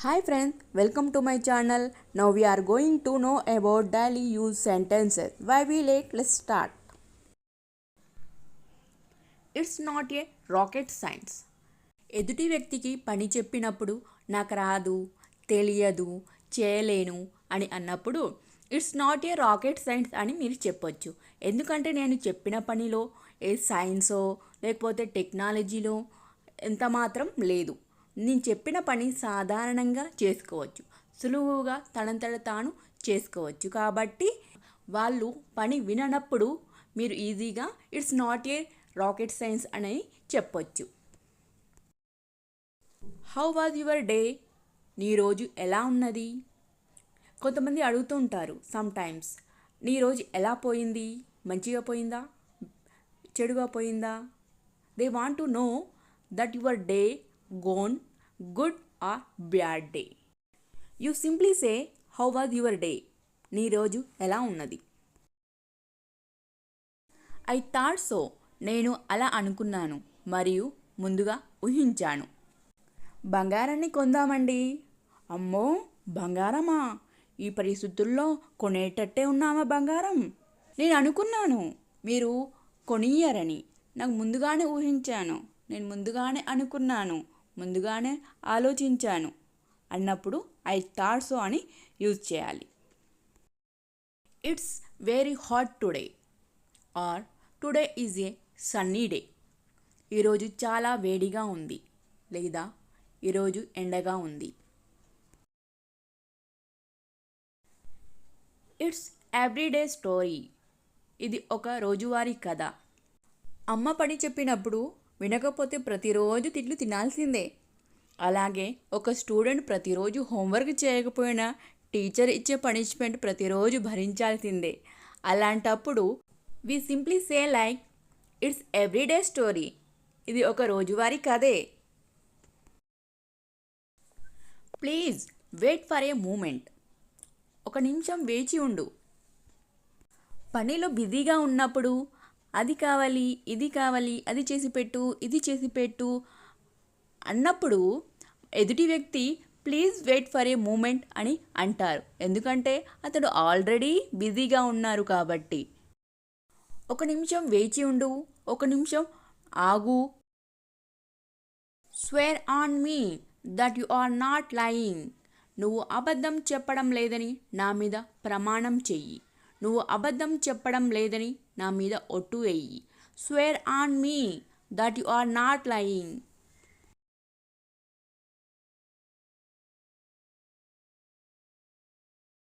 Hi friends, welcome to my channel. Now we are going to know about daily use sentences. Why we late? Let's start. It's not a rocket science. ఎదుటి వ్యక్తికి పని చెప్పినప్పుడు నాకు రాదు, తెలియదు, చేయలేను అని అన్నప్పుడు it's not a rocket science అని మీరు చెప్పొచ్చు. ఎందుకంటే నేను చెప్పిన పనిలో ఏ సైన్సో లేకపోతే టెక్నాలజీలో ఎంత మాత్రం లేదు. నేను చెప్పిన పని సాధారణంగా చేసుకోవచ్చు, సులువుగా తనంతట తాను చేసుకోవచ్చు. కాబట్టి వాళ్ళు పని విననప్పుడు మీరు ఈజీగా it's not a rocket science అని చెప్పొచ్చు. How was your day? నీ రోజు ఎలా ఉన్నది? కొంతమంది అడుగుతూ ఉంటారు సమ్ టైమ్స్, నీ రోజు ఎలా పోయింది? మంచిగా పోయిందా, చెడుగా పోయిందా? They want to know that your day gone good or bad day. You simply say how was your day. నీ రోజు ఎలా ఉన్నది? I thought so. నేను అలా అనుకున్నాను మరియు ముందుగా ఊహించాను. బంగారాన్ని కొందామండి. అమ్మో, బంగారమా? ఈ పరిస్థితుల్లో కొనేటట్టే ఉన్నామా బంగారం? నేను అనుకున్నాను మీరు కొనియ్యరని. నాకు ముందుగానే ఊహించాను, నేను ముందుగానే అనుకున్నాను, ముందుగానే ఆలోచించాను అన్నప్పుడు ఐ థాట్ సో అని యూజ్ చేయాలి. It's very hot today or today is a sunny day. ఈరోజు చాలా వేడిగా ఉంది లేదా ఈరోజు ఎండగా ఉంది. It's everyday story. ఇది ఒక రోజువారీ కథ. అమ్మ పని చెప్పినప్పుడు వినకపోతే ప్రతిరోజు తిట్లు తినాల్సిందే. అలాగే ఒక స్టూడెంట్ ప్రతిరోజు హోంవర్క్ చేయకపోయినా టీచర్ ఇచ్చే పనిష్మెంట్ ప్రతిరోజు భరించాల్సిందే. అలాంటప్పుడు we simply say like it's everyday story. ఇది ఒక రోజువారీ కథే. Please wait for a moment. ఒక నిమిషం వేచి ఉండు. పనిలో బిజీగా ఉన్నప్పుడు అది కావాలి, ఇది కావాలి, అది చేసి పెట్టు, ఇది చేసి పెట్టు అన్నప్పుడు ఎదుటి వ్యక్తి please wait for a moment అని అంటారు. ఎందుకంటే అతడు ఆల్రెడీ బిజీగా ఉన్నారు కాబట్టి. ఒక నిమిషం వేచి ఉండు, ఒక నిమిషం ఆగు. Swear on me that you are not lying. నువ్వు అబద్ధం చెప్పడం లేదని నా మీద ప్రమాణం చెయ్యి. నువ్వు అబద్ధం చెప్పడం లేదని నా మీద ఒట్టు వేయి. Swear on me that you are not lying.